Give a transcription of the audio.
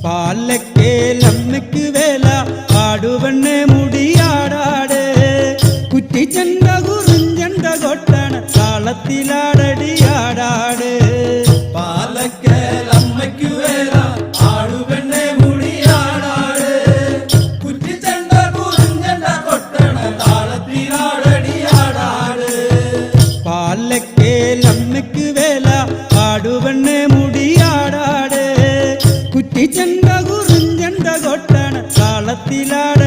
പാലക്കേലമ്മയ്ക്ക് വേല ആടുവണ്ണെ മുടിയാടാട് കുറ്റിച്ചണ്ട കുറിഞ്ചണ്ട കൊട്ടണ താളത്തിലാടടിയാടാട് പാലക്കേലമ്മയ്ക്ക് വേല ആടുവണ്ണെ മുടിയാടാട് കുറ്റിച്ചണ്ട കുറിഞ്ചണ്ട കൊട്ടണ താളത്തിലാടടിയാടാട് പാലക്കേലമ്മയ്ക്ക് വേല ആടുവണ്ണെ മുടിയാടാട് കുറ്റിച്ചണ്ട കുറിഞ്ചണ്ട കൊട്ടണ താളത്തിലാട